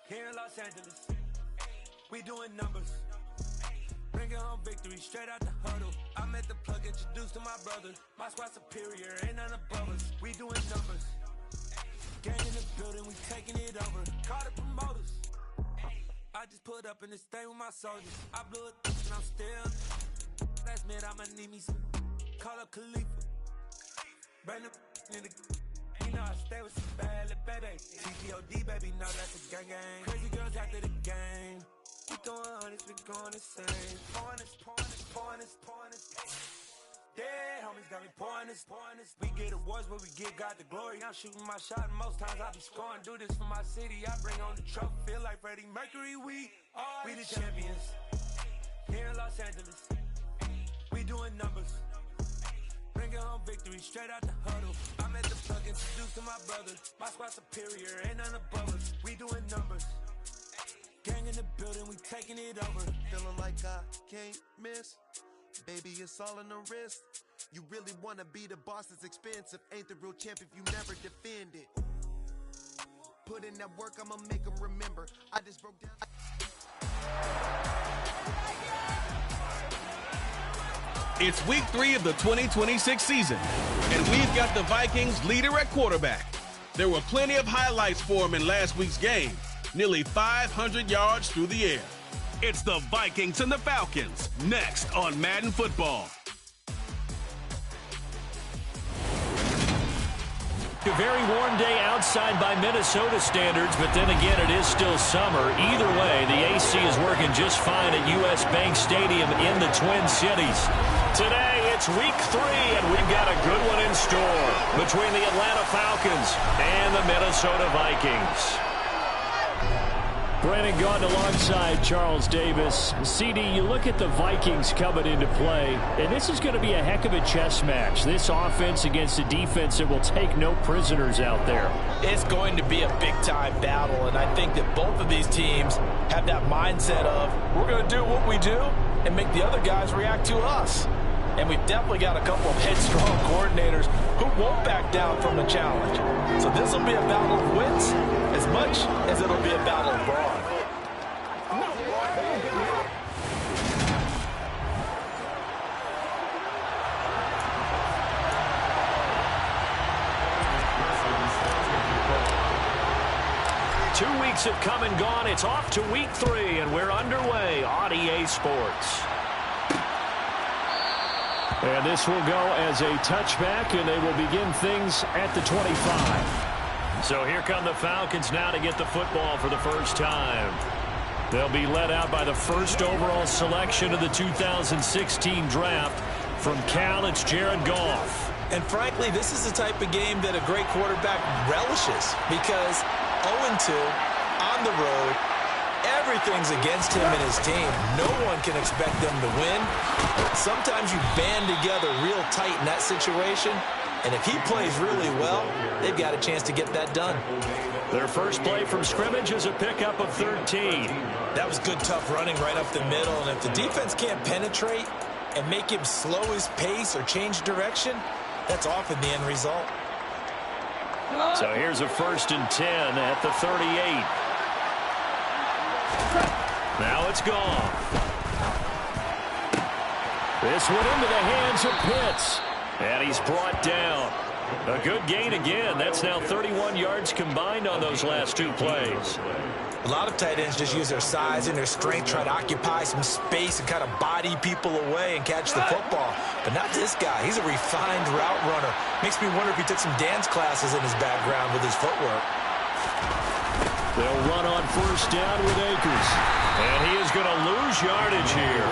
Here in Los Angeles, we doing numbers. Bringing home victory straight out the huddle. I met the plug, introduced to my brother. My squad superior, ain't none above us. We doing numbers. Gang in the building, we taking it over. Call the promoters. I just put up in this thing with my soldiers. I blew it and I'm still. Last minute, I'ma need me some. Call up Khalifa. Bring them in the. You know I stay with some bad little baby. TTOD, baby, no, that's a gang gang. Crazy girls after the game. We throwing hundreds, we going insane. Pouring this. Dead homies got me pouring this. We get awards, but we give God the glory. I'm shooting my shot, and most times I be scoring. Do this for my city, I bring on the trophy. Feel like Freddie Mercury, we the champions. Here in Los Angeles, we doing numbers. Bringing home victory straight out the huddle. I met the plug, introduced to my brother. My squad superior, ain't none above us. We doing numbers. Gang in the building, we taking it over. Feeling like I can't miss. Baby, it's all in the wrist. You really wanna be the boss, it's expensive. Ain't the real champ if you never defend it. Put in that work, I'ma make them remember. I just broke down. It's week 3 of the 2026 season, and we've got the Vikings leader at quarterback. There were plenty of highlights for him in last week's game. Nearly 500 yards through the air. It's the Vikings and the Falcons, next on Madden Football. A very warm day outside by Minnesota standards, but then again, it is still summer. Either way, the AC is working just fine at U.S. Bank Stadium in the Twin Cities. Today, it's week 3, and we've got a good one in store between the Atlanta Falcons and the Minnesota Vikings. Brandon Gaudin alongside Charles Davis. CD, you look at the Vikings coming into play, and this is going to be a heck of a chess match. This offense against a defense that will take no prisoners out there. It's going to be a big-time battle, and I think that both of these teams have that mindset of, we're going to do what we do and make the other guys react to us. And we've definitely got a couple of headstrong coordinators who won't back down from a challenge. So this will be a battle of wits as much as it'll be a battle of brawn. 2 weeks have come and gone. It's off to week 3, and we're underway on EA Sports. And this will go as a touchback, and they will begin things at the 25. So here come the Falcons now to get the football for the first time. They'll be led out by the first overall selection of the 2016 draft. From Cal, it's Jared Goff. And frankly, this is the type of game that a great quarterback relishes because 0-2 on the road, everything's against him and his team. No one can expect them to win. Sometimes you band together real tight in that situation, and if he plays really well, they've got a chance to get that done. Their first play from scrimmage is a pickup of 13. That was good, tough running right up the middle, and if the defense can't penetrate and make him slow his pace or change direction, that's often the end result. So here's a 1st and 10 at the 38. Now it's gone. This one into the hands of Pitts. And he's brought down. A good gain again. That's now 31 yards combined on those last 2 plays. A lot of tight ends just use their size and their strength, try to occupy some space and kind of body people away and catch the football. But not this guy. He's a refined route runner. Makes me wonder if he took some dance classes in his background with his footwork. They'll run on 1st down with Akers. And he is going to lose yardage here.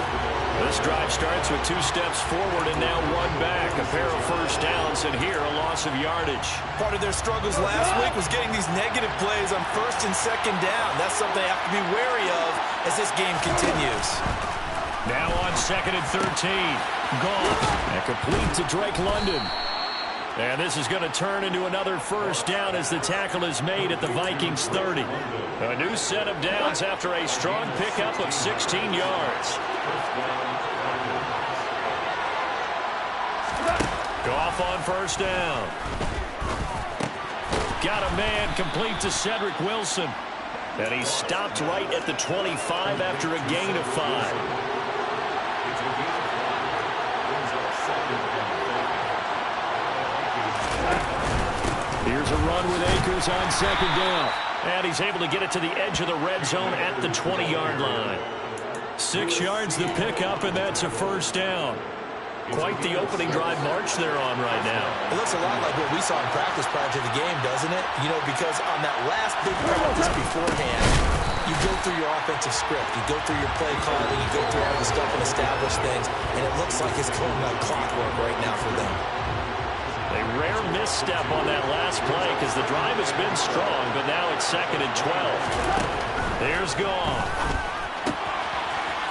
This drive starts with 2 steps forward and now 1 back. A pair of 1st downs, and here a loss of yardage. Part of their struggles last week was getting these negative plays on 1st and 2nd down. That's something they have to be wary of as this game continues. Now on 2nd and 13. Gone. And complete to Drake London. And this is going to turn into another 1st down as the tackle is made at the Vikings 30. A new set of downs after a strong pickup of 16 yards. Goff on 1st down. Got a man complete to Cedric Wilson. And he stopped right at the 25 after a gain of 5. Here's a run with Akers on second down. And he's able to get it to the edge of the red zone at the 20-yard line. 6 yards the pickup, and that's a first down. Quite the opening drive march they're on right now. It looks a lot like what we saw in practice prior to the game, doesn't it? You know, because on that last big practice beforehand, you go through your offensive script. You go through your play calling. You go through all the stuff and establish things. And it looks like it's going like clockwork right now for them. A rare misstep on that last play because the drive has been strong, but now it's 2nd and 12. There's Goff.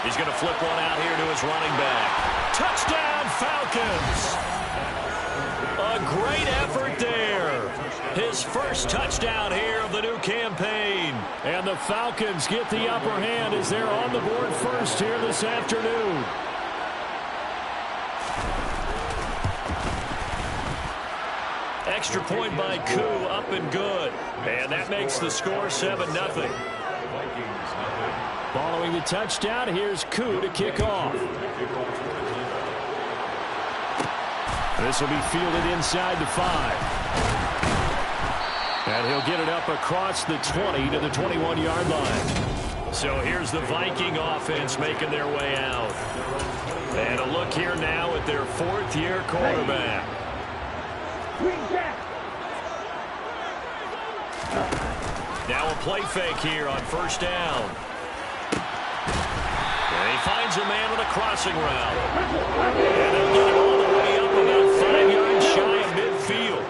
He's going to flip one out here to his running back. Touchdown, Falcons! A great effort there. His first touchdown here of the new campaign. And the Falcons get the upper hand as they're on the board first here this afternoon. Extra point by Koo, up and good. And that makes the score 7-0. Following the touchdown, here's Koo to kick off. This will be fielded inside the 5. And he'll get it up across the 20 to the 21-yard line. So here's the Viking offense making their way out. And a look here now at their 4th-year quarterback. Now a play fake here on first down. And he finds a man with a crossing route. And they'll get it all the way up about 5 yards shy of midfield.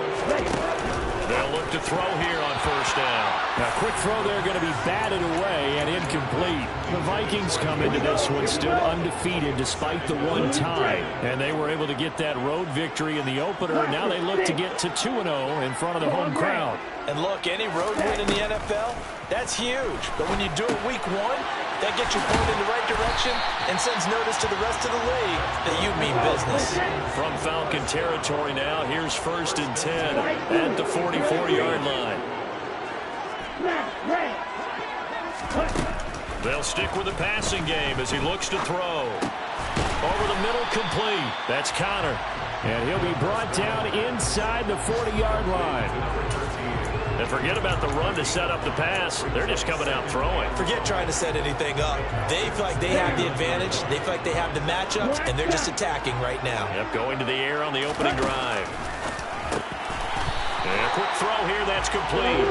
They'll look to throw here on first down. Now, quick throw there going to be batted away and incomplete. The Vikings come into this one still undefeated despite the one tie. And they were able to get that road victory in the opener. Now they look to get to 2-0 in front of the home crowd. And look, any road win in the NFL, that's huge. But when you do it week 1, that gets you pointed in the right direction and sends notice to the rest of the league that you mean business. From Falcon territory now, here's 1st and 10 at the 44-yard line. They'll stick with the passing game as he looks to throw. Over the middle, complete. That's Connor. And he'll be brought down inside the 40-yard line. And forget about the run to set up the pass. They're just coming out throwing. Forget trying to set anything up. They feel like they have the advantage. They feel like they have the matchups, and they're just attacking right now. Yep, going to the air on the opening drive. And a quick throw here, that's complete.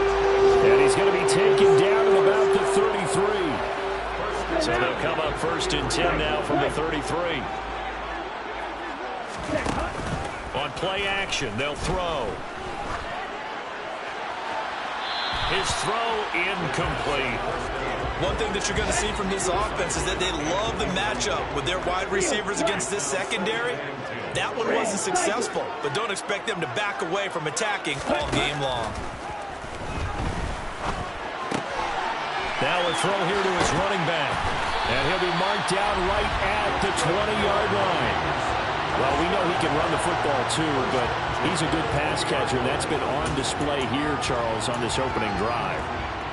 And he's going to be taken down at about the 33. So they'll come up 1st and 10 now from the 33. On play action, they'll throw. His throw incomplete. One thing that you're going to see from this offense is that they love the matchup with their wide receivers against this secondary. That one wasn't successful, but don't expect them to back away from attacking all game long. Now a throw here to his running back. And he'll be marked down right at the 20-yard line. Well, we know he can run the football too, but he's a good pass catcher, and that's been on display here, Charles, on this opening drive.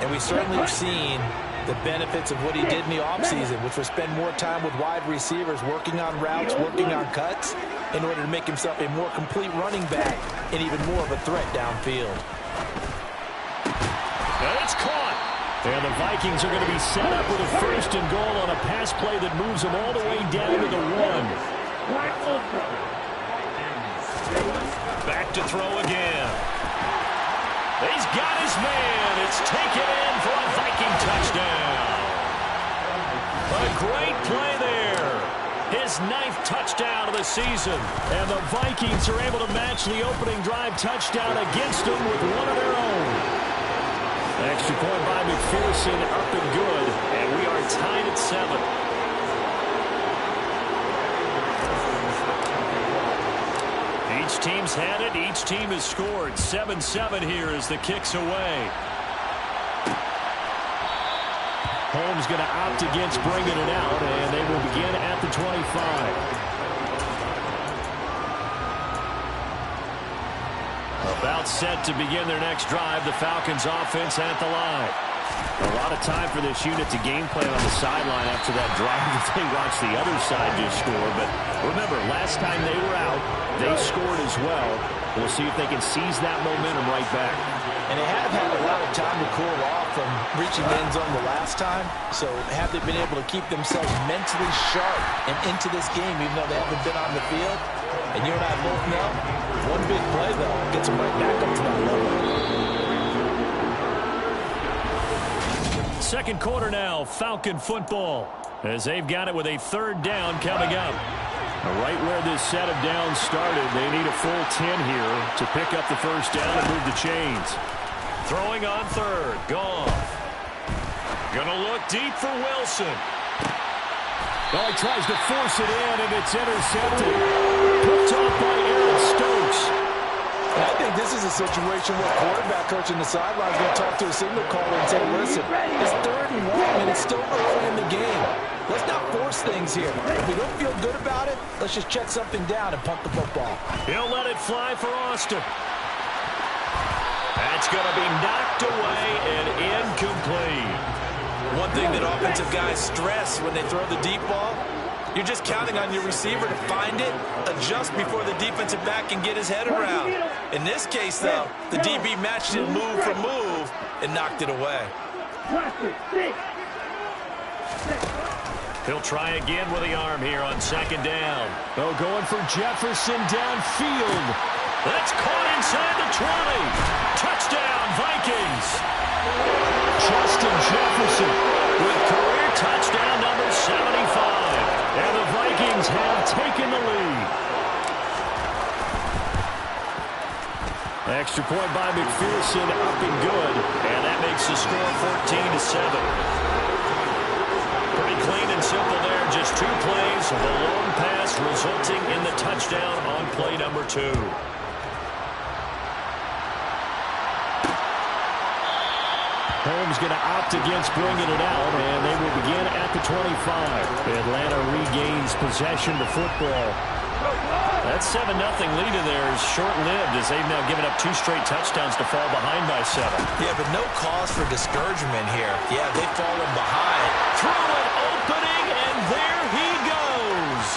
And we certainly have seen the benefits of what he did in the offseason, which was spend more time with wide receivers, working on routes, working on cuts, in order to make himself a more complete running back and even more of a threat downfield. And it's caught. And the Vikings are going to be set up with a 1st and goal on a pass play that moves them all the way down to the 1. Back to throw again. He's got his man. It's taken in for a Viking touchdown. A great play there. His 9th touchdown of the season. And the Vikings are able to match the opening drive touchdown against them with one of their own. Extra point by McPherson, up and good. And we are tied at 7. Each team's had it. Each team has scored. 7-7 here as the kick's away. Holmes going to opt against bringing it out, and they will begin at the 25. About set to begin their next drive. The Falcons offense at the line. A lot of time for this unit to game plan on the sideline after that drive that they watched the other side just score. But remember, last time they were out, they scored as well. We'll see if they can seize that momentum right back. And they have had a lot of time to cool off from reaching the end zone the last time. So have they been able to keep themselves mentally sharp and into this game, even though they haven't been on the field? And you and I both know, one big play, though, gets them right back up to that level. Second quarter now, Falcon football, as they've got it with a third down coming up. Right where this set of downs started, they need a full 10 here to pick up the first down and move the chains. Throwing on third, Goff. Gonna look deep for Wilson. Oh, he tries to force it in, and it's intercepted. Picked off by Aaron Stokes. And I think this is a situation where quarterback coach in the sideline is going to talk to a signal caller and say, listen, it's 3rd and 1, and it's still early in the game. Let's not force things here. If we don't feel good about it, let's just check something down and punt the football. He'll let it fly for Austin. That's going to be knocked away and incomplete. One thing that offensive guys stress when they throw the deep ball, you're just counting on your receiver to find it, adjust before the defensive back can get his head around. In this case, though, the DB matched it move for move and knocked it away. He'll try again with the arm here on second down. Oh, going for Jefferson downfield. That's caught inside the 20. Touchdown, Vikings. Justin Jefferson with career touchdown number 75. And the Vikings have taken the lead. Extra point by McPherson, up and good. And that makes the score 14-7. Pretty clean and simple there. Just 2 plays. The long pass resulting in the touchdown on play number 2. Holmes going to opt against bringing it out, and they will begin at the 25. Atlanta regains possession of the football. That 7-0 lead in there is short-lived as they've now given up 2 straight touchdowns to fall behind by 7. Yeah, but no cause for discouragement here. Yeah, they've fallen behind. Through an opening, and there he goes.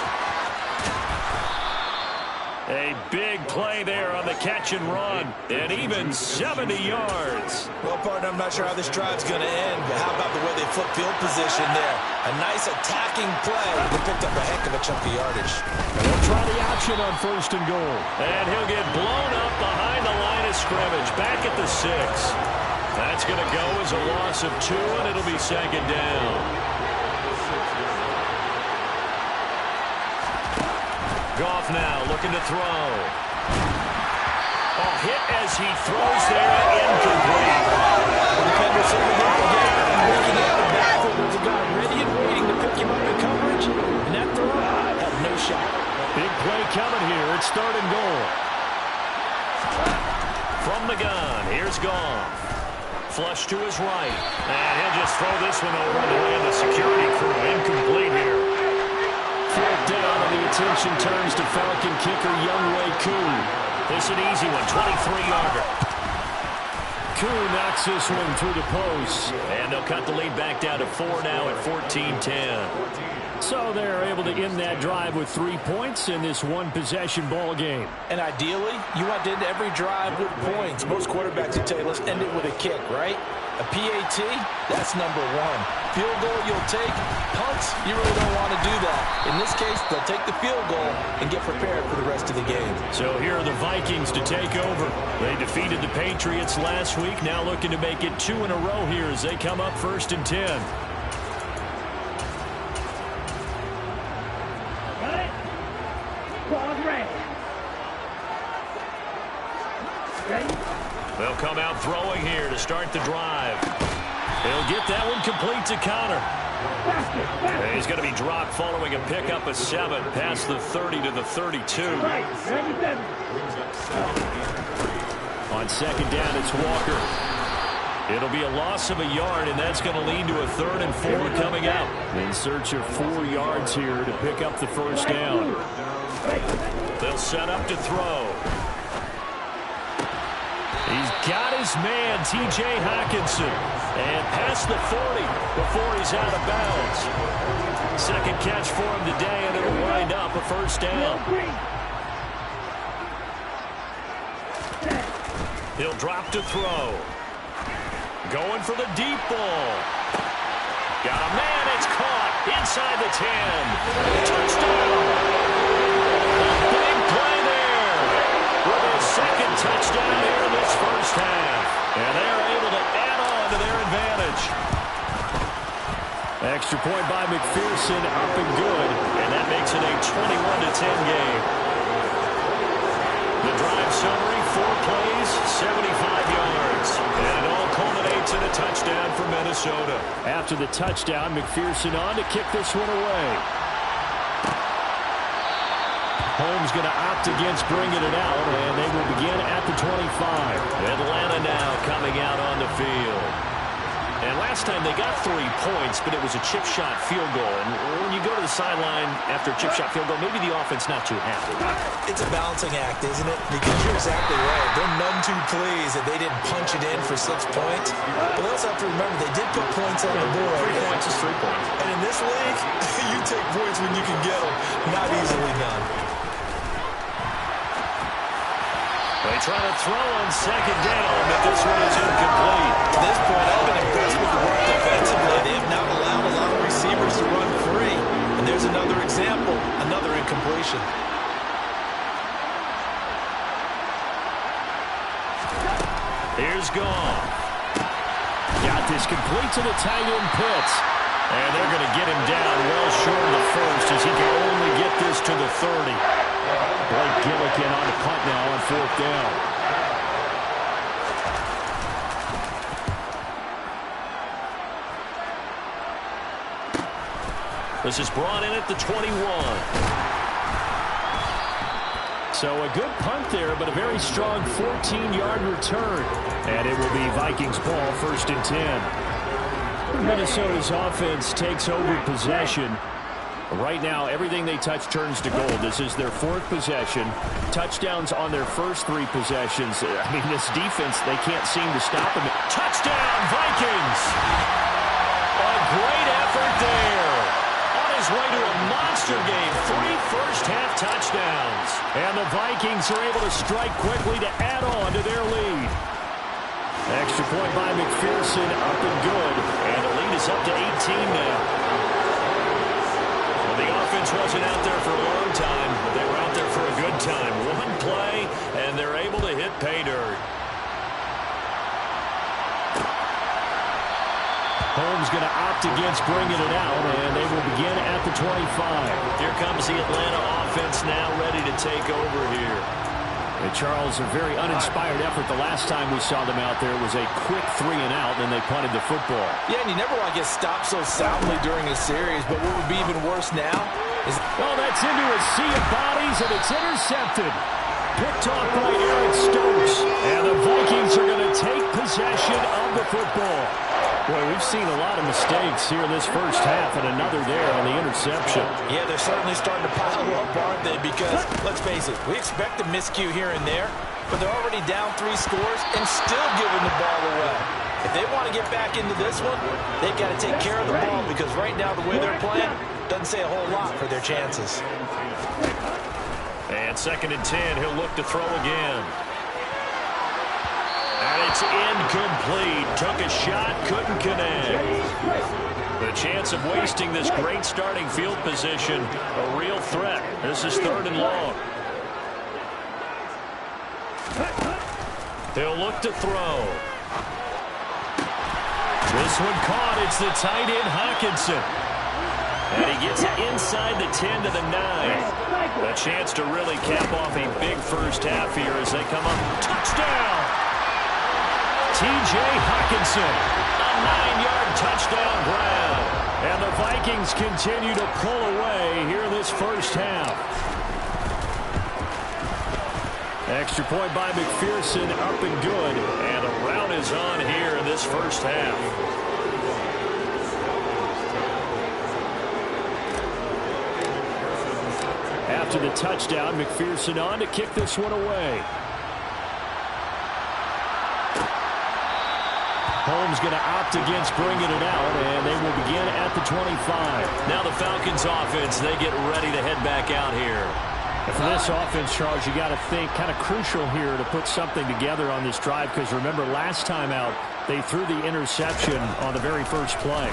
A big play there on the catch and run, and even 70 yards. Well, partner, I'm not sure how this drive's going to end, but how about the way they flip field position there? A nice attacking play. They picked up a heck of a chunk of yardage. And they'll try the option on 1st and goal. And he'll get blown up behind the line of scrimmage, back at the 6. That's going to go as a loss of 2, and it'll be second down. Goff now looking to throw. Oh, hit as he throws there, incomplete. The defender sitting there again, looking at the backfield. There's a guy ready and waiting to pick him up in coverage, and that throw had no shot. Big play coming here. It's 3rd and goal. From the gun, here's Goff. Flush to his right, and he'll just throw this one over the way of the security crew. Incomplete here. 4th down, and the attention turns to Falcon kicker Younghoe Koo. This is an easy one, 23-yarder. Koo knocks this one through the post, and they'll cut the lead back down to 4 now at 14-10. So they're able to end that drive with 3 points in this one-possession ball game. And ideally, you want to end every drive with points. Most quarterbacks will tell you, let's end it with a kick, right? A PAT, that's number 1. Field goal you'll take. Punts, you really don't want to do that. In this case, they'll take the field goal and get prepared for the rest of the game. So here are the Vikings to take over. They defeated the Patriots last week, now looking to make it 2 in a row here as they come up 1st and 10. They'll come out throwing here to start the drive. He'll get that one complete to Connor. And he's going to be dropped following a pickup of 7 past the 30 to the 32. On second down, it's Walker. It'll be a loss of a yard, and that's going to lead to a 3rd and 4 coming up. In search of 4 yards here to pick up the first down. They'll set up to throw. He's got his man, T.J. Hockenson. And past the 40 before he's out of bounds. Second catch for him today, and it'll wind up a first down. He'll drop to throw. Going for the deep ball. Got a man, it's caught inside the 10. Touchdown! Big play there with his second touchdown here in this first half. And they're able to add on to their advantage. Extra point by McPherson, up and good. And that makes it a 21-10 game. The drive summary, 4 plays, 75 yards. And it all culminates in a touchdown for Minnesota. After the touchdown, McPherson on to kick this one away. Holmes going to opt against bringing it out, and they will begin at the 25. Atlanta now coming out on the field. And last time they got 3 points, but it was a chip shot field goal. And when you go to the sideline after a chip shot field goal, maybe the offense not too happy. It's a balancing act, isn't it? Because you're exactly right. They're none too pleased that they didn't punch it in for 6 points. But also have to remember, they did put points on the board. 3 points is 3 points. And in this league, you take points when you can get them. Not easily done. They try to throw on second down, but this one is incomplete. At this point, I've been impressed with the work defensively. They have not allowed a lot of receivers to run free. And there's another example, another incompletion. Here's Goff. Got this complete to the tight end Pitts. And they're going to get him down well short of the first as he can only get this to the 30. Blake Gillikin on the punt now on 4th down. This is brought in at the 21. So a good punt there, but a very strong 14-yard return. And it will be Vikings ball, 1st and 10. Minnesota's offense takes over possession. Right now, everything they touch turns to gold. This is their 4th possession. Touchdowns on their first 3 possessions. I mean, this defense, they can't seem to stop them. Touchdown, Vikings! A great effort there. On his way to a monster game. 3 first-half touchdowns. And the Vikings are able to strike quickly to add on to their lead. Extra point by McPherson, up and good. And the lead is up to 18 now. The offense wasn't out there for a long time, but they were out there for a good time. 1 play, and they're able to hit pay dirt. Holmes going to opt against bringing it out, and they will begin at the 25. Here comes the Atlanta offense now ready to take over here. And Charles, a very uninspired effort. The last time we saw them out there was a quick 3 and out, and they punted the football. Yeah, and you never want to get stopped so soundly during a series, but what would be even worse now is... Oh, that's into a sea of bodies, and it's intercepted. Picked off by Eric Stokes. And the Vikings are going to take possession of the football. Boy, we've seen a lot of mistakes here in this first half, and another there on the interception. Yeah, they're certainly starting to pile up, aren't they? Because, let's face it, we expect a miscue here and there, but they're already down 3 scores and still giving the ball away. If they want to get back into this one, they've got to take care of the ball, because right now the way they're playing doesn't say a whole lot for their chances. And 2nd and 10, he'll look to throw again. And it's incomplete. Took a shot, couldn't connect. The chance of wasting this great starting field position, a real threat. This is 3rd and long. They'll look to throw. This one caught. It's the tight end Hawkinson. And he gets it inside the 10 to the 9. A chance to really cap off a big first half here as they come up. Touchdown! T.J. Hawkinson, a 9-yard touchdown grab. And the Vikings continue to pull away here in this first half. Extra point by McPherson, up and good. And a rout is on here in this first half. After the touchdown, McPherson on to kick this one away. Holmes Home's going to opt against bringing it out, and they will begin at the 25. Now the Falcons offense, they get ready to head back out here. And for this offense, Charles, you got to think kind of crucial here to put something together on this drive, because remember last time out they threw the interception on the very first play.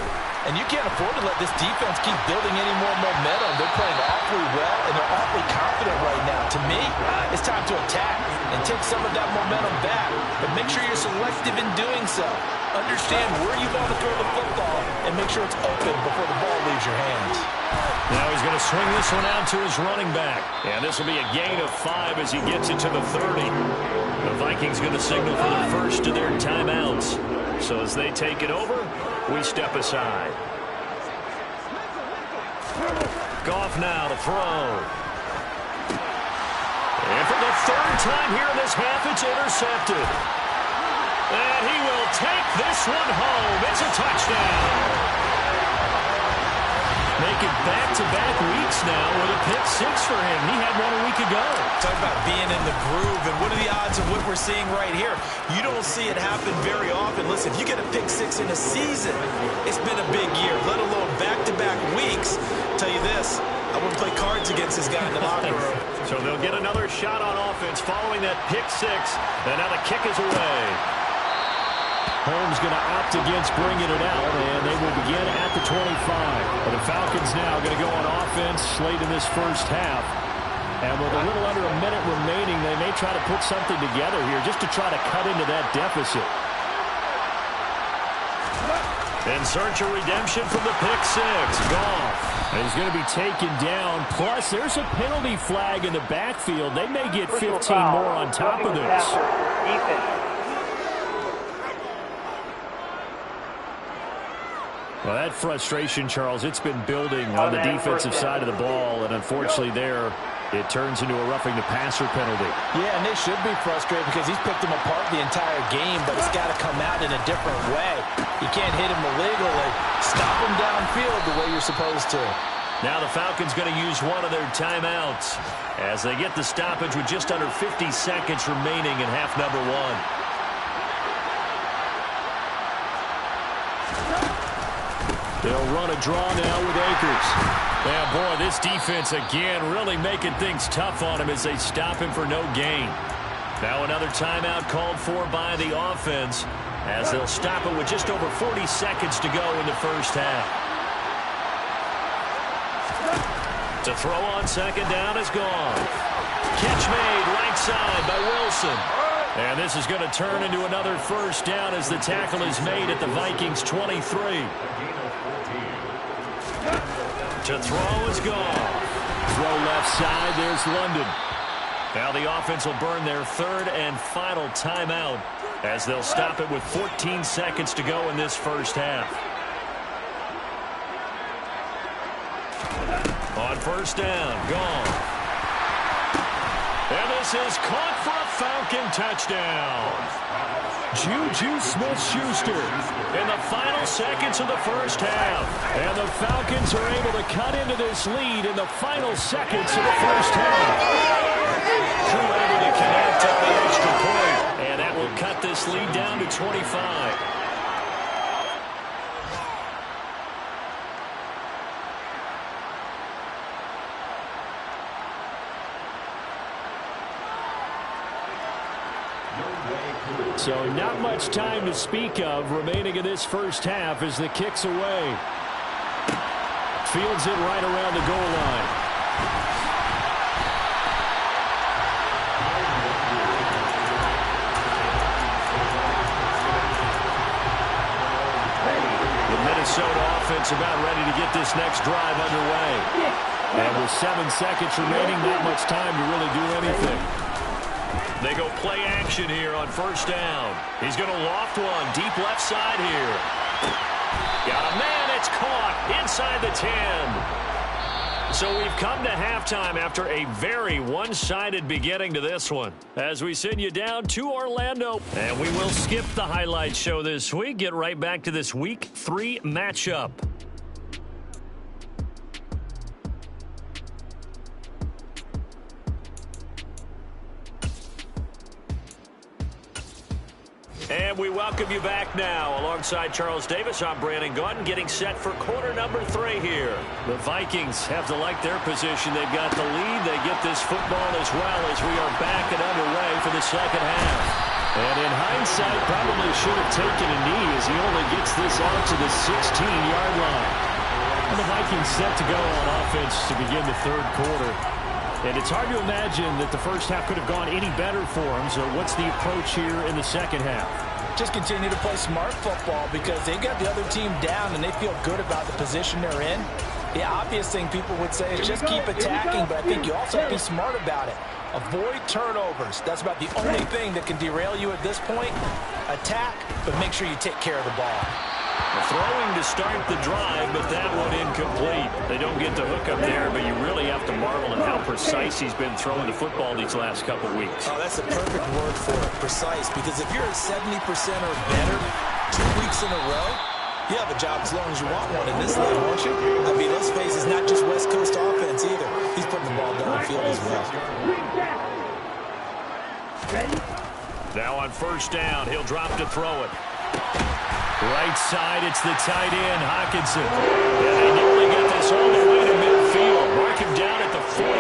And you can't afford to let this defense keep building any more momentum. They're playing awfully well, and they're awfully confident right now. To me, it's time to attack and take some of that momentum back. But make sure you're selective in doing so. Understand where you want to throw the football and make sure it's open before the ball leaves your hands. Now he's going to swing this one out to his running back. And this will be a gain of 5 as he gets it to the 30. The Vikings going to signal for the first of their timeouts. So as they take it over, we step aside. Goff now to throw. And for the third time here in this half, it's intercepted. And he will take this one home. It's a touchdown. Making back-to-back weeks now with a pick 6 for him. He had one a week ago. Talk about being in the groove, and what are the odds of what we're seeing right here? You don't see it happen very often. Listen, if you get a pick 6 in a season, it's been a big year, let alone back-to-back weeks. I'll tell you this, I wouldn't play cards against this guy in the locker room. So they'll get another shot on offense following that pick 6, and now the kick is away. Holmes going to opt against bringing it out, and they will begin at the 25. But the Falcons now going to go on offense late in this first half. And with a little under a minute remaining, they may try to put something together here just to try to cut into that deficit. In search of redemption from the pick 6. Goff. He's going to be taken down. Plus, there's a penalty flag in the backfield. They may get 15 more on top of this. Well, that frustration, Charles, it's been building on the defensive side of the ball, and unfortunately there, it turns into a roughing the passer penalty. Yeah, and they should be frustrated because he's picked them apart the entire game, but it's got to come out in a different way. You can't hit him illegally. Stop him downfield the way you're supposed to. Now the Falcons going to use one of their timeouts as they get the stoppage with just under 50 seconds remaining in half number 1. They'll run a draw now with Akers. Yeah, boy, this defense again really making things tough on him as they stop him for no gain. Now another timeout called for by the offense as they'll stop it with just over 40 seconds to go in the first half. To throw on second down is gone. Catch made right side by Wilson. And this is going to turn into another first down as the tackle is made at the Vikings 23. To throw is gone. Throw left side, there's London. Now the offense will burn their third and final timeout as they'll stop it with 14 seconds to go in this first half. On first down, gone. And this is caught for a Falcon touchdown. Juju Smith-Schuster In the final seconds of the first half. And the Falcons are able to cut into this lead in the final seconds of the first half. Drew able to connect on the extra point. And that will cut this lead down to 25. So not much time to speak of remaining in this first half as the kick's away. Fields it right around the goal line. The Minnesota offense about ready to get this next drive underway. And with 7 seconds remaining, not much time to really do anything. They go play action here on first down. He's going to loft one deep left side here. Got a man, it's caught inside the 10. So we've come to halftime after a very one-sided beginning to this one as we send you down to Orlando. And we will skip the highlight show this week. Get right back to this Week 3 matchup. And And we welcome you back now. Alongside Charles Davis, I'm Brandon Gunn, getting set for quarter number 3 here. The Vikings have to like their position. They've got the lead. They get this football as well as we are back and underway for the second half. And in hindsight, probably should have taken a knee as he only gets this out to the 16-yard line. And the Vikings set to go on offense to begin the third quarter. And it's hard to imagine that the first half could have gone any better for them. So what's the approach here in the second half? Just continue to play smart football because they got the other team down and they feel good about the position they're in. The obvious thing people would say is just keep attacking, but I think you also have to be smart about it. Avoid turnovers. That's about the only thing that can derail you at this point. Attack, but make sure you take care of the ball. Throwing to start the drive, but that one incomplete. They don't get the hook up there, but you really have to marvel at how precise he's been throwing the football these last couple weeks. Oh, that's a perfect word for it, precise, because if you're at 70% or better 2 weeks in a row, you have a job as long as you want one in this league, won't you? I mean, let's face it, it's not just West Coast offense either. He's putting the ball downfield as well. Now on first down, he'll drop to throw it. Right side, it's the tight end, Hockenson. Yeah, they nearly get this all the way to midfield. Mark him down at the 49.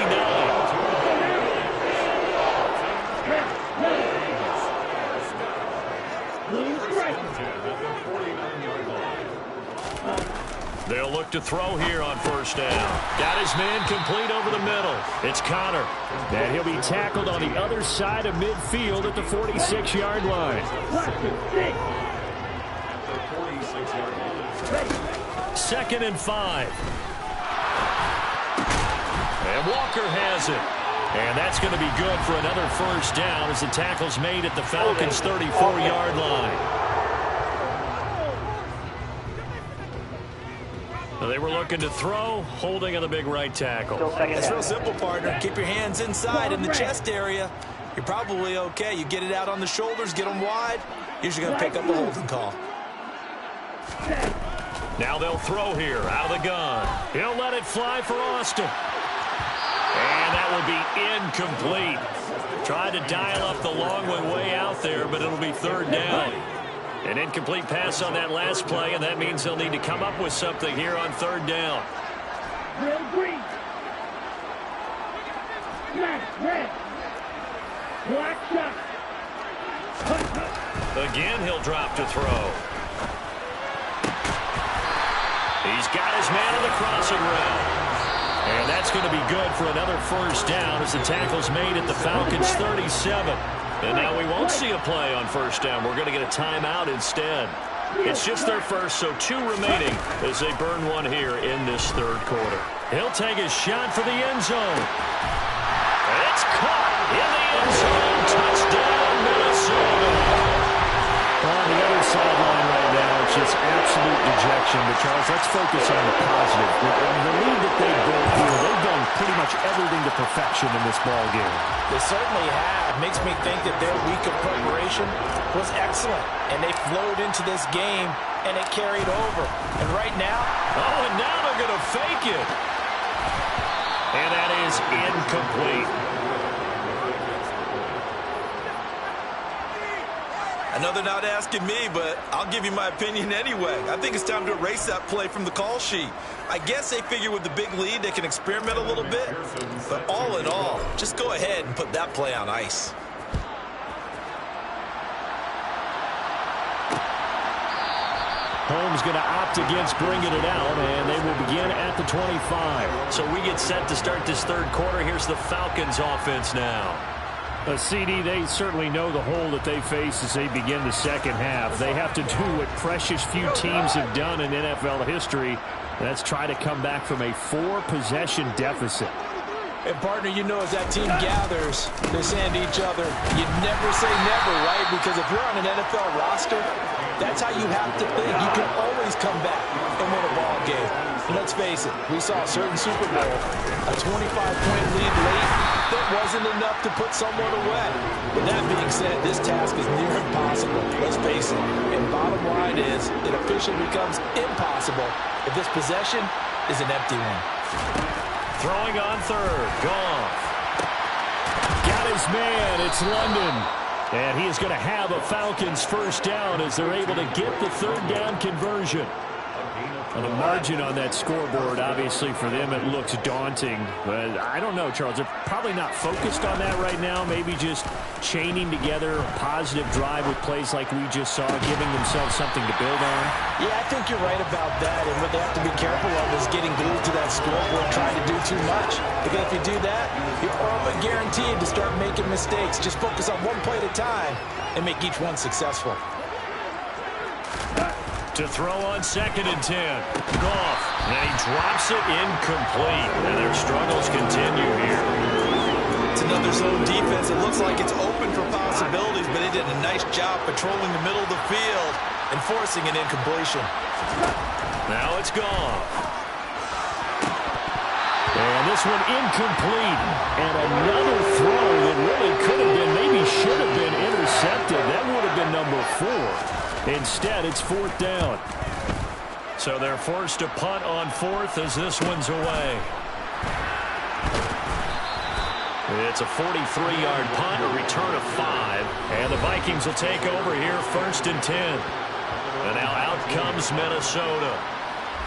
They'll look to throw here on first down. Got his man complete over the middle. It's Connor. And he'll be tackled on the other side of midfield at the 46-yard line. 2nd and 5. And Walker has it. And that's going to be good for another first down as the tackle's made at the Falcons' 34-yard line. They were looking to throw, holding on the big right tackle. It's real simple, partner. Keep your hands inside in the chest area. You're probably okay. You get it out on the shoulders, get them wide. Usually going to pick up a holding call. Now they'll throw here, out of the gun. He'll let it fly for Austin. And that will be incomplete. Tried to dial up the long one way out there, but it'll be third down. An incomplete pass on that last play, and that means they'll need to come up with something here on third down. Green. Red. Black shot. Again, he'll drop to throw. He's got his man on the crossing route. And that's going to be good for another first down as the tackle's made at the Falcons' 37. And now we won't see a play on first down. We're going to get a timeout instead. It's just their first, so 2 remaining as they burn one here in this third quarter. He'll take his shot for the end zone. It's caught in the end zone. Touchdown, Minnesota. On the other sideline right now, it's just absolute dejection. But, Charles, let's focus on the positive. The lead that they built here, they've done pretty much everything to perfection in this ball game. They certainly have. Makes me think that their week of preparation was excellent. And they flowed into this game, and it carried over. And right now... Oh, and now they're going to fake it. And that is incomplete. I know they're not asking me, but I'll give you my opinion anyway. I think it's time to erase that play from the call sheet. I guess they figure with the big lead they can experiment a little bit. But all in all, just go ahead and put that play on ice. Holmes going to opt against bringing it out, and they will begin at the 25. So we get set to start this third quarter. Here's the Falcons offense now. CD, they certainly know the hole that they face as they begin the second half. They have to do what precious few teams have done in NFL history. That's try to come back from a 4-possession deficit. And, partner, you know as that team gathers, they're saying to each other, you never say never, right? Because if you're on an NFL roster, that's how you have to think. You can always come back and win a ball game. And let's face it, we saw a certain Super Bowl, a 25-point lead late that wasn't enough to put someone away. But that being said, this task is near impossible. Let's face it. And bottom line is, it officially becomes impossible if this possession is an empty one. Throwing on third. Goff. Got his man. It's London. And he is going to have a Falcons first down as they're able to get the third down conversion. Well, the margin on that scoreboard, obviously, for them, it looks daunting. But I don't know, Charles. They're probably not focused on that right now. Maybe just chaining together a positive drive with plays like we just saw, giving themselves something to build on. Yeah, I think you're right about that. And what they have to be careful of is getting glued to that scoreboard, trying to do too much. Because if you do that, you're almost guaranteed to start making mistakes. Just focus on one play at a time and make each one successful. To throw on 2nd and 10. Goff. And he drops it incomplete. And their struggles continue here. It's another zone defense. It looks like it's open for possibilities, but they did a nice job patrolling the middle of the field and forcing an incompletion. Now it's Goff. And this one incomplete. And another throw that really could have been, maybe should have been intercepted. That would have been number 4. Instead, it's 4th down. So they're forced to punt on 4th as this one's away. It's a 43-yard punt, a return of 5. And the Vikings will take over here 1st and 10. And now out comes Minnesota.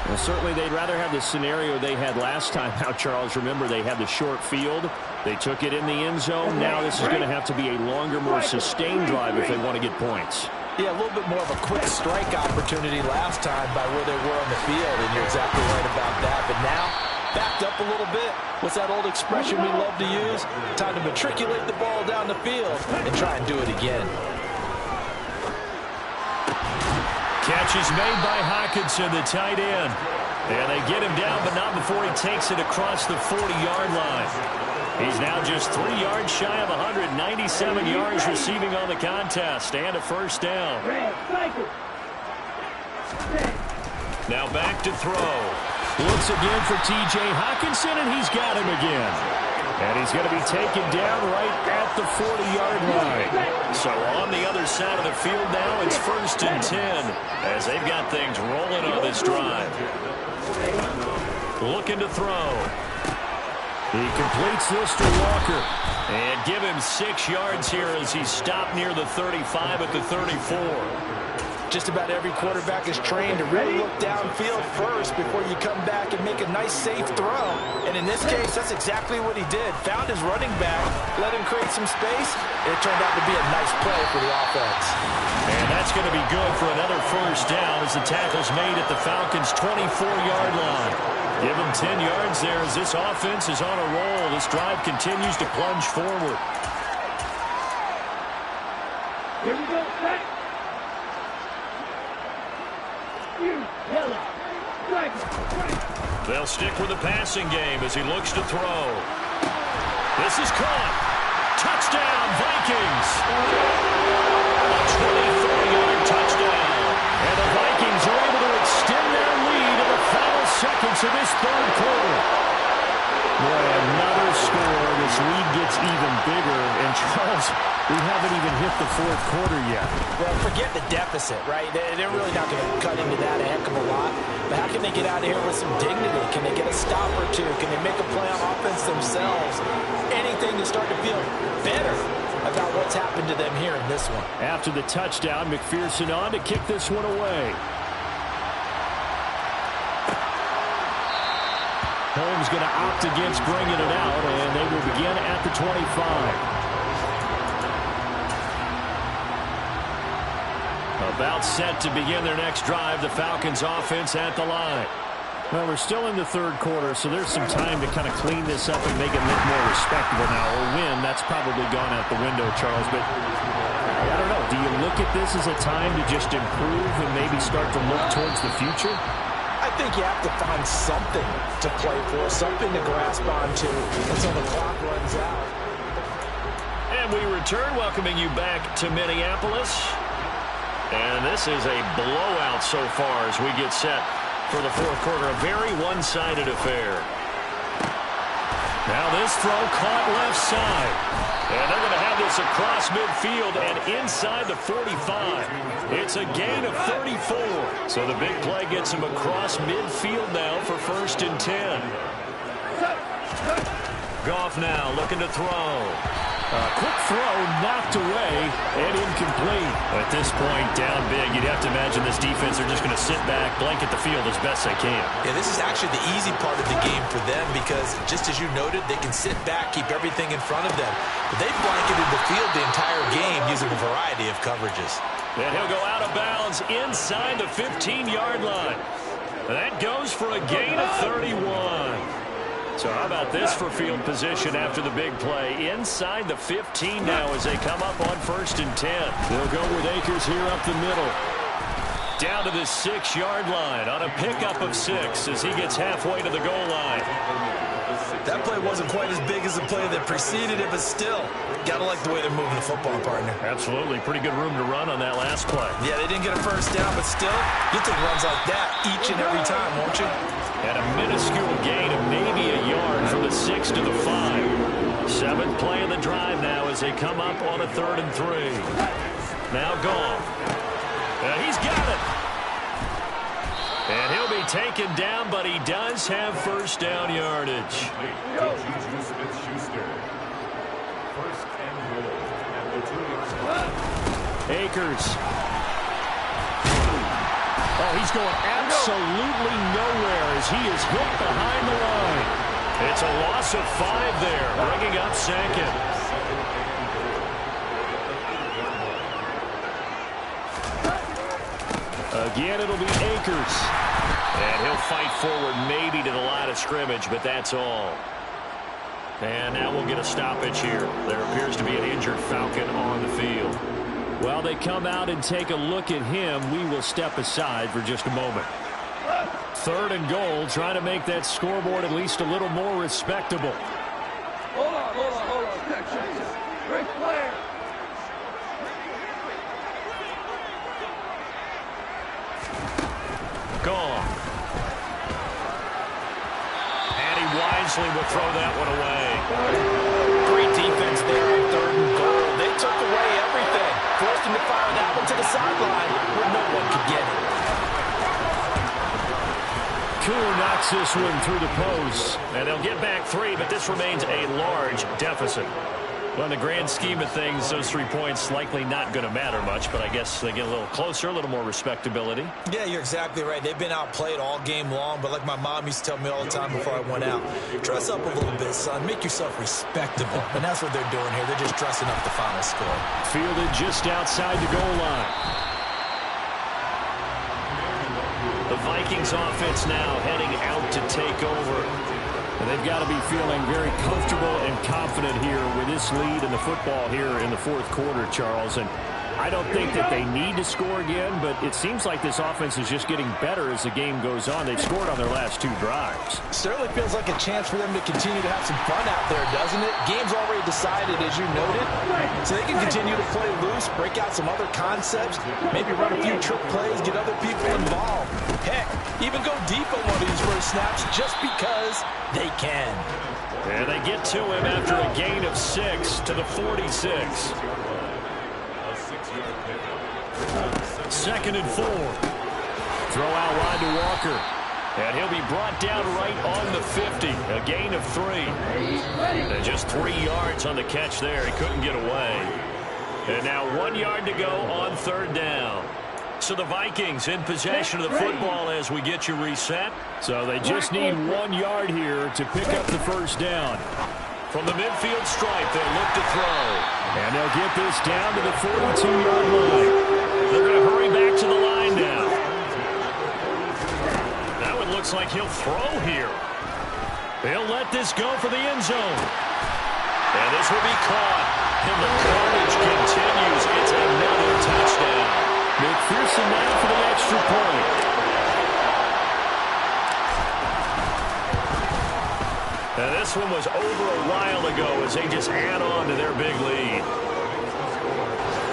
Well, certainly they'd rather have the scenario they had last time. Now, Charles, remember, they had the short field. They took it in the end zone. Now this is going to have to be a longer, more sustained drive if they want to get points. Yeah, a little bit more of a quick strike opportunity last time by where they were on the field, and you're exactly right about that. But now, backed up a little bit. What's that old expression we love to use? Time to matriculate the ball down the field and try and do it again. Catch is made by Hockenson, the tight end. And they get him down, but not before he takes it across the 40-yard line. He's now just 3 yards shy of 197 yards receiving on the contest and a first down. Now back to throw. Looks again for T.J. Hockenson, and he's got him again. And he's going to be taken down right at the 40-yard line. So on the other side of the field now, it's 1st and 10 as they've got things rolling on this drive. Looking to throw. He completes this to Walker. And give him 6 yards here as he's stopped near the 35 at the 34. Just about every quarterback is trained to really look downfield first before you come back and make a nice, safe throw. And in this case, that's exactly what he did. Found his running back, let him create some space, and it turned out to be a nice play for the offense. And that's going to be good for another first down as the tackle's made at the Falcons' 24-yard line. Give them 10 yards there as this offense is on a roll. This drive continues to plunge forward. Here we go, back. They'll stick with the passing game as he looks to throw. This is caught. Touchdown, Vikings. A 24-yard touchdown. And the Vikings are able to extend their lead in the final seconds of this third quarter. Boy, another score. This lead gets even bigger. And Charles, we haven't even hit the fourth quarter yet. Well, forget the deficit, right? They're really not going to cut into that a heck of a lot. But how can they get out of here with some dignity? Can they get a stop or two? Can they make a play on offense themselves? Anything to start to feel better about what's happened to them here in this one. After the touchdown, McPherson on to kick this one away. Holmes going to opt against bringing it out, and they will begin at the 25. About set to begin their next drive, the Falcons offense at the line. Well, we're still in the third quarter, so there's some time to kind of clean this up and make it look more respectable now. Or win, that's probably gone out the window, Charles. But I don't know. Do you look at this as a time to just improve and maybe start to look towards the future? I think you have to find something to play for, something to grasp onto until the clock runs out. And we return, welcoming you back to Minneapolis. And this is a blowout so far as we get set for the fourth quarter. A very one-sided affair. Now this throw caught left side. And they're going to have this across midfield and inside the 45. It's a gain of 34. So the big play gets him across midfield now for 1st and 10. Goff now looking to throw. Quick throw, knocked away, and incomplete. At this point, down big, you'd have to imagine this defense are just going to sit back, blanket the field as best they can. Yeah, this is actually the easy part of the game for them because, just as you noted, they can sit back, keep everything in front of them. But they've blanketed the field the entire game using a variety of coverages. And he'll go out of bounds inside the 15-yard line. That goes for a gain of 31. So how about this for field position after the big play? Inside the 15 now as they come up on 1st and 10. They'll go with Akers here up the middle. Down to the 6-yard line on a pickup of 6 as he gets halfway to the goal line. That play wasn't quite as big as the play that preceded it, but still, gotta like the way they're moving the football, partner. Absolutely. Pretty good room to run on that last play. Yeah, they didn't get a first down, but still, you'll take runs like that each and every time, won't you? And a minuscule gain of maybe a yard from the 6 to the 5. 7th play of the drive now as they come up on a 3rd and 3. Now gone. He's got it. And he'll be taken down, but he does have first down yardage. Akers. Oh, he's going absolutely nowhere as he is hit behind the line. It's a loss of 5 there, bringing up 2nd. Again, it'll be Akers. And he'll fight forward maybe to the line of scrimmage, but that's all. And now we'll get a stoppage here. There appears to be an injured Falcon on the field. While they come out and take a look at him, we will step aside for just a moment. 3rd and goal, trying to make that scoreboard at least a little more respectable. Hold on. Great player. Gone. And he wisely will throw that one away. Great defense there on 3rd and goal. They took away everything. Forced him to fire that one to the sideline where no one could get it. Koo knocks this one through the post. And they'll get back 3, but this remains a large deficit. Well, in the grand scheme of things, those 3 points likely not going to matter much, but I guess they get a little closer, a little more respectability. Yeah, you're exactly right. They've been outplayed all game long, but like my mom used to tell me all the time before I went out, dress up a little bit, son. Make yourself respectable. And that's what they're doing here. They're just dressing up the final score. Fielded just outside the goal line. The Vikings offense now heading out to take over. And they've got to be feeling very comfortable and confident here with this lead in the football here in the 4th quarter, Charles. And I don't think that they need to score again, but it seems like this offense is just getting better as the game goes on. They've scored on their last 2 drives. Certainly feels like a chance for them to continue to have some fun out there, doesn't it? Game's already decided, as you noted, so they can continue to play loose, break out some other concepts, maybe run a few trick plays, get other people involved. Heck, even go deep on one of these first snaps just because they can. And they get to him after a gain of 6 to the 46. 2nd and 4. Throw out wide to Walker. And he'll be brought down right on the 50. A gain of 3. And just 3 yards on the catch there. He couldn't get away. And now 1 yard to go on 3rd down. So the Vikings in possession of the football as we get you reset. So they just need 1 yard here to pick up the first down. From the midfield stripe, they'll look to throw. And they'll get this down to the 42-yard line. They're going to hurry back to the line now. That one looks like he'll throw here. They'll let this go for the end zone. And this will be caught. And the carnage continues. It's another touchdown. McPherson now for the extra point. And this one was over a while ago as they just add on to their big lead.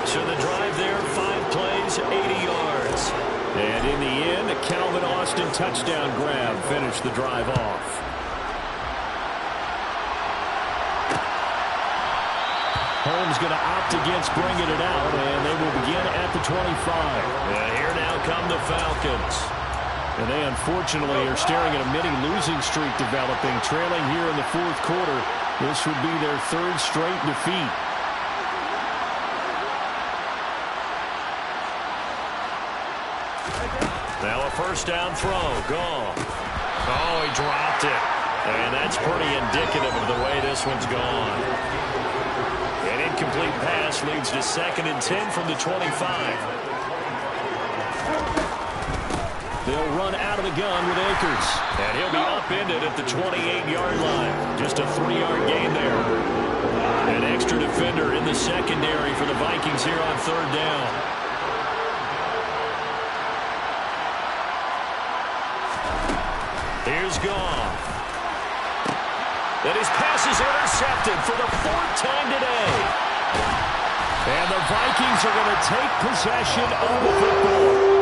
So the drive there, 5 plays, 80 yards. And in the end, a Calvin Austin touchdown grab finished the drive off. Holmes going to opt against bringing it out, and they will begin at the 25. And here now come the Falcons. And they unfortunately are staring at a mini losing streak developing, trailing here in the 4th quarter. This would be their 3rd straight defeat. first down throw. Gone. Oh, he dropped it. And that's pretty indicative of the way this one's gone. An incomplete pass leads to 2nd and 10 from the 25. They'll run out of the gun with Akers. And he'll be upended at the 28-yard line. Just a 3-yard gain there. An extra defender in the secondary for the Vikings here on 3rd down. Here's Goff. And his pass is intercepted for the 4th time today. And the Vikings are going to take possession of the football.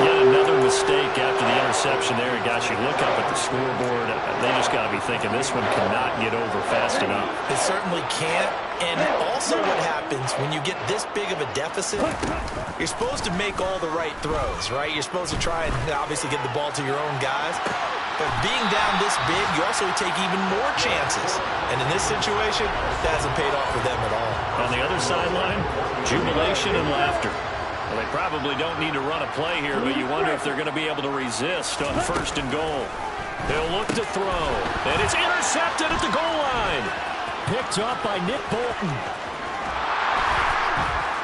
Yet another mistake after the interception there. Gosh, you look up at the scoreboard, they just got to be thinking this one cannot get over fast enough. It certainly can't. And also what happens when you get this big of a deficit, you're supposed to make all the right throws, right? You're supposed to try and obviously get the ball to your own guys. But being down this big, you also take even more chances. And in this situation, that hasn't paid off for them at all. On the other sideline, jubilation and laughter. Well, they probably don't need to run a play here, but you wonder if they're going to be able to resist on 1st and goal. They'll look to throw, and it's intercepted at the goal line. Picked up by Nick Bolton.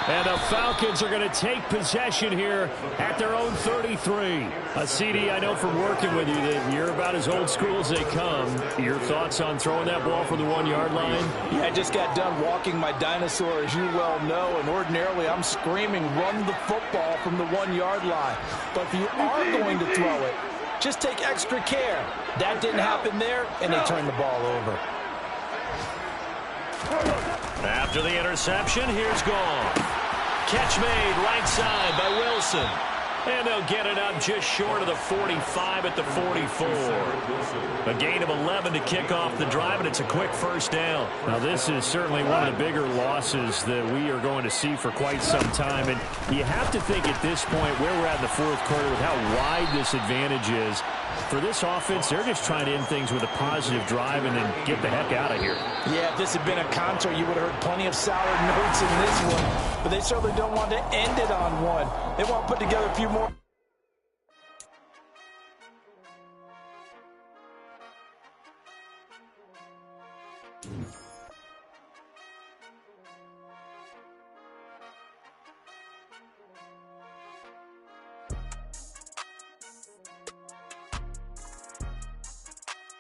And the Falcons are going to take possession here at their own 33. CD, I know from working with you that you're about as old school as they come. Your thoughts on throwing that ball from the 1-yard line? Yeah, I just got done walking my dinosaur, as you well know, and ordinarily I'm screaming, run the football from the 1-yard line. But if you are going to throw it, just take extra care. That didn't happen there, and they turned the ball over. After the interception, here's Goff. Catch made right side by Wilson. And they'll get it up just short of the 45 at the 44. A gain of 11 to kick off the drive, and it's a quick 1st down. Now, this is certainly one of the bigger losses that we are going to see for quite some time. And you have to think at this point where we're at in the 4th quarter with how wide this advantage is. For this offense, they're just trying to end things with a positive drive and then get the heck out of here. Yeah, if this had been a counter, you would have heard plenty of sour notes in this one. But they certainly don't want to end it on one. They want to put together a few more.